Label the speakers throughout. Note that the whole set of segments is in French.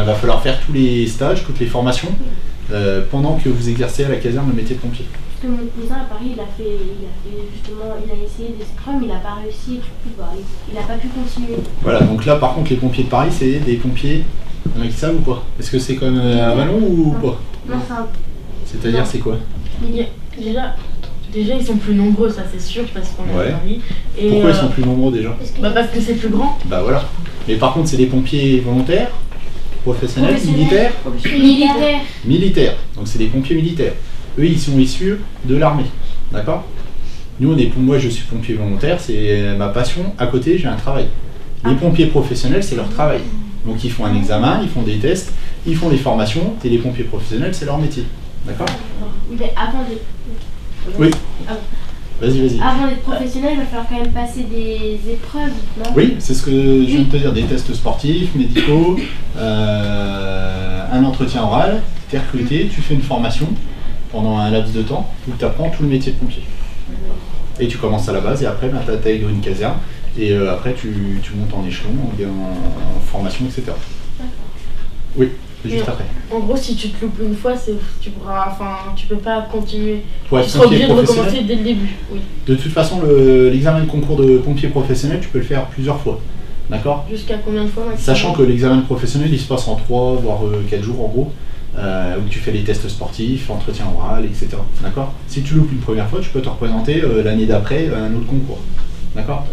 Speaker 1: il va falloir faire tous les stages, toutes les formations pendant que vous exercez à la caserne le métier de pompier.
Speaker 2: Parce que mon cousin à Paris, il a essayé des épreuves, mais il n'a pas réussi, et du coup, bah, il n'a pas pu continuer.
Speaker 1: Voilà, donc là par contre les pompiers de Paris, c'est des pompiers, il y en a qui savent ou pas? Est-ce que c'est comme à Vallon ou pas?
Speaker 2: Non,
Speaker 1: C'est-à-dire c'est quoi?
Speaker 3: Déjà ils sont plus nombreux, ça c'est sûr, parce qu'on est à Paris. Et
Speaker 1: pourquoi ils sont plus nombreux déjà?
Speaker 3: Parce que c'est plus grand.
Speaker 1: Bah voilà. Mais par contre c'est des pompiers volontaires, professionnels, militaires? Militaires, donc c'est des pompiers militaires. Eux ils sont issus de l'armée, d'accord? Nous moi je suis pompier volontaire, c'est ma passion, à côté j'ai un travail. Les pompiers professionnels c'est leur travail. Donc ils font un examen, ils font des tests, ils font des formations, et les pompiers professionnels c'est leur métier, d'accord?
Speaker 2: Mais avant de...
Speaker 1: Oui. Vas-y.
Speaker 2: Avant d'être professionnel, il va falloir quand même passer des épreuves, non? Oui,
Speaker 1: c'est ce que je viens de te dire, des tests sportifs, médicaux, un entretien oral, tu es recruté, tu fais une formation pendant un laps de temps où tu apprends tout le métier de pompier. Et tu commences à la base et après tu intègres une caserne et après tu montes en échelon, en formation, etc. Oui. Juste après.
Speaker 3: En gros, si tu te loupes une fois, tu peux pas continuer.
Speaker 1: Ouais,
Speaker 3: tu seras obligé de recommencer dès le début. Oui.
Speaker 1: De toute façon, l'examen de concours de pompier professionnel, tu peux le faire plusieurs fois. D'accord?
Speaker 3: Jusqu'à combien de fois maximum?
Speaker 1: Sachant que l'examen professionnel, il se passe en 3 voire 4 jours en gros, où tu fais les tests sportifs, entretien oral, etc. D'accord? Si tu loupes une première fois, tu peux te représenter l'année d'après à un autre concours. D'accord?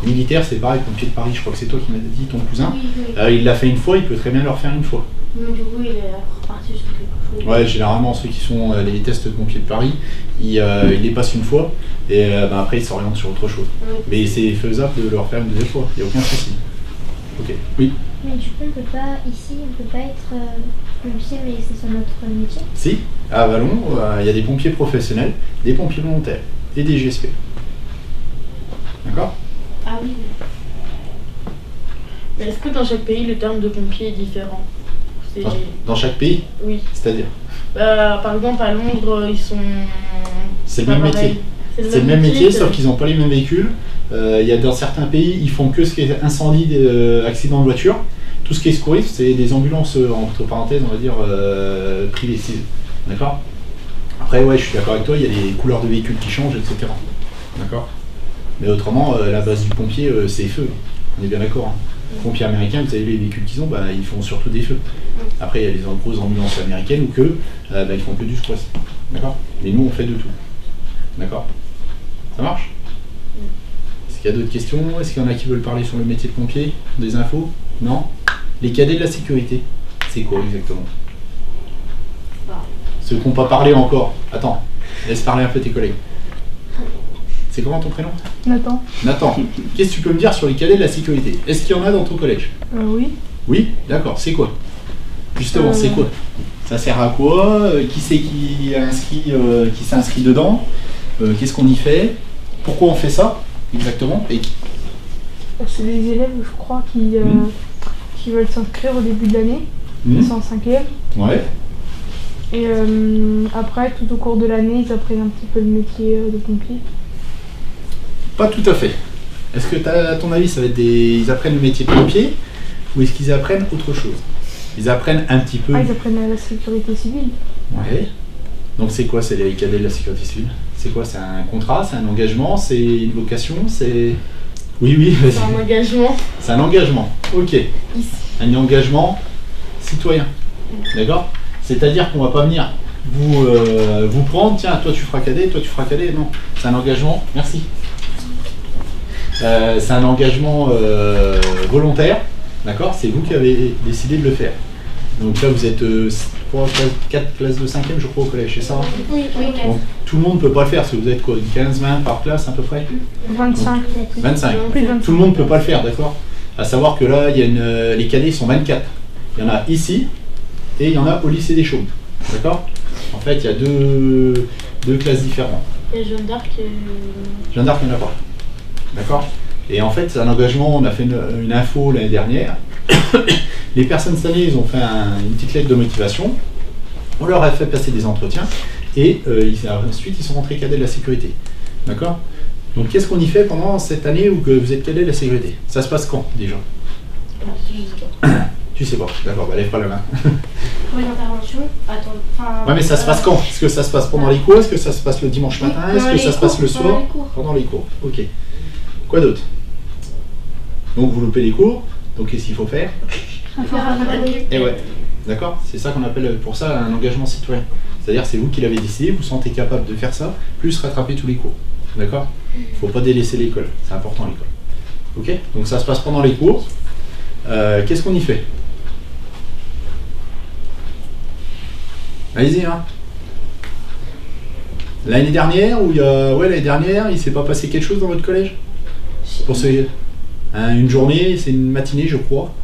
Speaker 1: Militaire, c'est pareil, pompier de Paris, je crois que c'est toi qui m'as dit, ton cousin. Oui. Il l'a fait une fois, il peut très bien le refaire une fois.
Speaker 2: Du coup, il est reparti sur quelque chose.
Speaker 1: Ouais, généralement, ceux qui sont les tests de pompiers de Paris, ils les passent une fois et après ils s'orientent sur autre chose. Oui. Mais c'est faisable de le refaire une deuxième fois, il n'y a aucun souci. Ok, oui.
Speaker 4: Mais du coup, on peut pas être pompier, mais c'est son autre métier?
Speaker 1: Si, à Vallon, il y a des pompiers professionnels, des pompiers volontaires et des GSP. D'accord?
Speaker 2: Ah oui.
Speaker 3: Mais est-ce que dans chaque pays, le terme de pompier est différent?
Speaker 1: Dans chaque pays?
Speaker 3: Oui.
Speaker 1: C'est-à-dire?
Speaker 3: Par exemple, à Londres, ils sont...
Speaker 1: C'est le même métier. C'est le même métier, sauf qu'ils n'ont pas les mêmes véhicules. Il y a dans certains pays, ils font que ce qui est incendie, accident de voiture. Tout ce qui est secourisme, c'est des ambulances, entre parenthèses, on va dire, privées. D'accord? Après, ouais, je suis d'accord avec toi, il y a les couleurs de véhicules qui changent, etc. D'accord? Mais autrement, la base du pompier, c'est feu. On est bien d'accord. Hein. Les pompiers américains, vous savez, les véhicules qu'ils ont, ils font surtout des feux. Après, il y a les grosses ambulances américaines où ils font que du secourisme. D'accord? Mais nous, on fait de tout. D'accord? Ça marche? Est-ce qu'il y a d'autres questions? Est-ce qu'il y en a qui veulent parler sur le métier de pompier? Des infos? Non? Les cadets de la sécurité, c'est quoi exactement? Ceux qui n'ont pas parlé encore. Attends, laisse parler un peu tes collègues. C'est comment ton prénom?
Speaker 5: Nathan.
Speaker 1: Nathan, qu'est-ce que tu peux me dire sur les cadets de la sécurité? Est-ce qu'il y en a dans ton collège?
Speaker 5: Oui.
Speaker 1: Oui? D'accord, c'est quoi? Justement, c'est quoi? Ça sert à quoi? Qui c'est qui s'est inscrit dedans? Qu'est-ce qu'on y fait? Pourquoi on fait ça? Exactement. Et
Speaker 5: c'est des élèves, je crois, qui veulent s'inscrire au début de l'année. Ils sont en 5e. Ouais. Et après, tout au cours de l'année, ils apprennent un petit peu le métier de pompier.
Speaker 1: Pas tout à fait. Est-ce que, à ton avis, ça va être ils apprennent le métier de pompier ou est-ce qu'ils apprennent autre chose? Ils apprennent un petit peu...
Speaker 5: Ah, ils apprennent la sécurité civile.
Speaker 1: Ouais. Donc c'est quoi, c'est les cadets de la sécurité civile? C'est quoi? C'est un contrat? C'est un engagement? C'est une vocation? C'est... Oui, vas-y.
Speaker 3: C'est un engagement.
Speaker 1: C'est un engagement, ok. Un engagement citoyen. D'accord? C'est-à-dire qu'on va pas venir vous prendre, tiens, toi tu feras cadet, toi tu feras cadet. Non, c'est un engagement, merci. C'est un engagement volontaire, d'accord? C'est vous qui avez décidé de le faire. Donc là vous êtes 4 classes de 5e je crois au collège, c'est ça?
Speaker 2: Oui.
Speaker 1: Donc tout le monde ne peut pas le faire, parce que vous êtes quoi, 15-20 par classe à peu près?
Speaker 5: 25.
Speaker 1: Donc, 25. Tout le monde ne peut pas le faire, d'accord? À savoir que là, il y a les cadets sont 24. Il y en a ici et il y en a au lycée des Chaumes, d'accord? En fait, il y a deux classes différentes.
Speaker 3: Et Jeanne d'Arc
Speaker 1: Jeanne d'Arc, il n'y en a pas. D'accord? Et en fait, c'est un engagement, on a fait une info l'année dernière. Les personnes cette année, ils ont fait une petite lettre de motivation. On leur a fait passer des entretiens et ensuite, ils sont rentrés cadets de la sécurité. D'accord? Donc, qu'est-ce qu'on y fait pendant cette année où vous êtes cadet de la sécurité? Ça se passe quand, déjà?
Speaker 3: Je sais pas.
Speaker 1: Tu Tu sais pas, d'accord, bah lève pas la main.
Speaker 2: Pour une intervention, attends.
Speaker 1: Ouais, mais ça se passe quand? Est-ce que ça se passe pendant les cours? Est-ce que ça se passe le dimanche matin? Est-ce que ça se passe le soir? Pendant les cours. Ok. Quoi d'autre? Donc vous loupez les cours, donc qu'est-ce qu'il faut faire? Et ouais, d'accord? C'est ça qu'on appelle pour ça un engagement citoyen. C'est-à-dire c'est vous qui l'avez décidé, vous vous sentez capable de faire ça, plus rattraper tous les cours. D'accord? Il ne faut pas délaisser l'école, c'est important l'école. Ok? Donc ça se passe pendant les cours. Qu'est-ce qu'on y fait? Allez-y, hein. L'année dernière, l'année dernière, il s'est pas passé quelque chose dans votre collège? Pour une journée, c'est une matinée, je crois.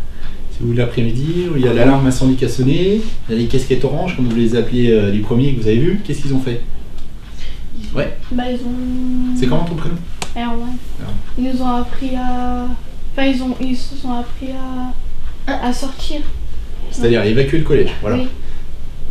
Speaker 1: C'est où l'après-midi, où il y a l'alarme incendie qui a sonné, il y a les casquettes oranges, comme vous les appelez les premiers que vous avez vus. Qu'est-ce qu'ils ont fait? Ouais.
Speaker 5: Bah, ils ont.
Speaker 1: C'est comment ton prénom?
Speaker 5: Erwan. Ils nous ont appris à. Enfin, ils se sont appris à sortir.
Speaker 1: C'est-à-dire à évacuer le collège, voilà. Oui.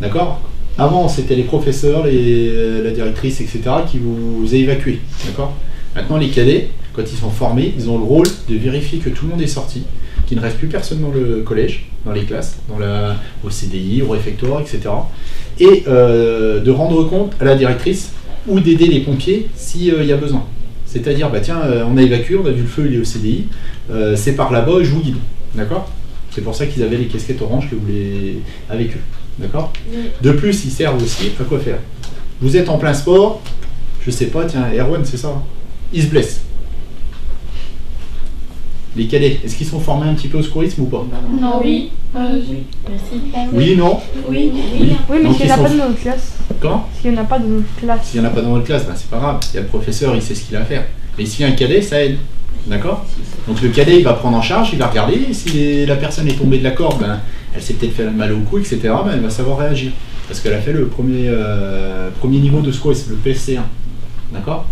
Speaker 1: D'accord? Avant, c'était les professeurs, la directrice, etc. qui vous évacuaient. D'accord? Maintenant, les cadets, quand ils sont formés, ils ont le rôle de vérifier que tout le monde est sorti, qu'il ne reste plus personne dans le collège, dans les classes, au CDI, au réfectoire, etc. Et de rendre compte à la directrice ou d'aider les pompiers s'il y a besoin. C'est-à-dire, bah tiens, on a évacué, on a vu le feu, il est au CDI, c'est par là-bas, je vous guide. D'accord? C'est pour ça qu'ils avaient les casquettes oranges que vous les avec eux. D'accord? De plus, ils servent aussi à quoi faire. Vous êtes en plein sport, je sais pas, tiens, Erwan, c'est ça, hein, il se blesse. Les cadets, est-ce qu'ils sont formés un petit peu au secourisme ou pas?
Speaker 3: Non, oui.
Speaker 1: Oui, non?
Speaker 5: Oui, mais s'il n'y en a pas dans notre classe.
Speaker 1: Comment?
Speaker 5: S'il n'y en a pas dans notre classe.
Speaker 1: S'il n'y en a pas dans notre classe, ben, c'est pas grave. Il y a le professeur, il sait ce qu'il a à faire. Mais s'il y a un cadet, ça aide. D'accord? Donc le cadet, il va prendre en charge, il va regarder. Et si la personne est tombée de la corde, ben, elle s'est peut-être fait mal au cou, etc. Ben, elle va savoir réagir. Parce qu'elle a fait le premier niveau de secourisme, le PSC1. D'accord?